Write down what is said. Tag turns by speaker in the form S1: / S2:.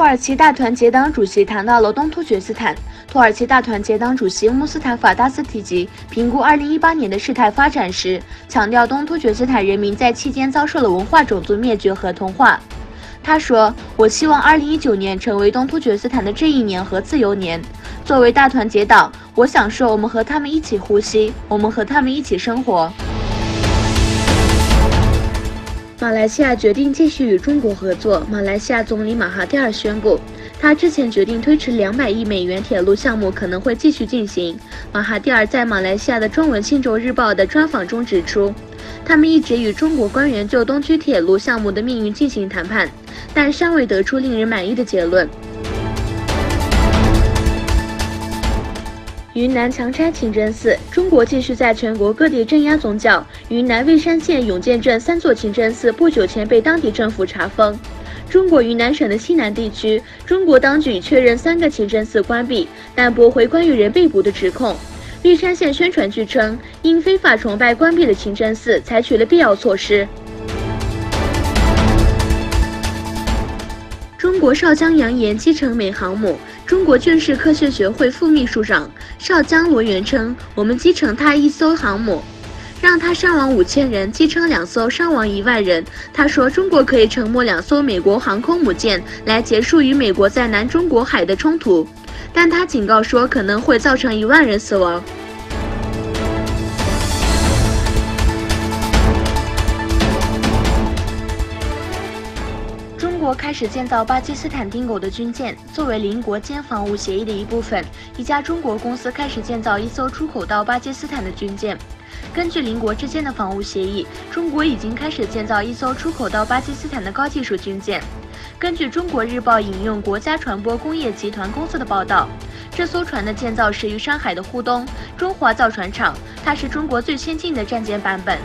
S1: 耳其大团结党主席谈到了东突厥斯坦。土耳其大团结党主席穆斯塔法达斯提及评估2018年的事态发展时，强调东突厥斯坦人民在期间遭受了文化种族灭绝和同化。他说：“我希望2019年成为东突厥斯坦的正义年和自由年。作为大团结党，我想说，我们和他们一起呼吸，我们和他们一起生活。”马来西亚决定继续与中国合作。马来西亚总理马哈蒂尔宣布，他之前决定推迟200亿美元铁路项目可能会继续进行。马哈蒂尔在马来西亚的中文《星洲日报》的专访中指出，他们一直与中国官员就东区铁路项目的命运进行谈判，但尚未得出令人满意的结论。云南强拆清真寺，中国继续在全国各地镇压宗教。云南蔚山县永建镇3座清真寺不久前被当地政府查封。中国云南省的西南地区，中国当局已确认3个清真寺关闭，但驳回关于人被捕的指控。蔚山县宣传据称，因非法崇拜关闭了清真寺，采取了必要措施。中国少将扬言击沉美航母。中国军事科学学会副秘书长少将罗源称，我们击沉他1艘航母，让他伤亡5000人，击沉2艘，伤亡1万人。他说，中国可以沉没2艘美国航空母舰来结束与美国在南中国海的冲突，但他警告说可能会造成1万人死亡。中国开始建造巴基斯坦丁狗的军舰。作为邻国间防务协议的一部分，一家中国公司开始建造1艘出口到巴基斯坦的军舰。根据邻国之间的防务协议，中国已经开始建造1艘出口到巴基斯坦的高技术军舰。根据中国日报引用国家船舶工业集团公司的报道，这艘船的建造始于上海的沪东中华造船厂，它是中国最先进的战舰版本。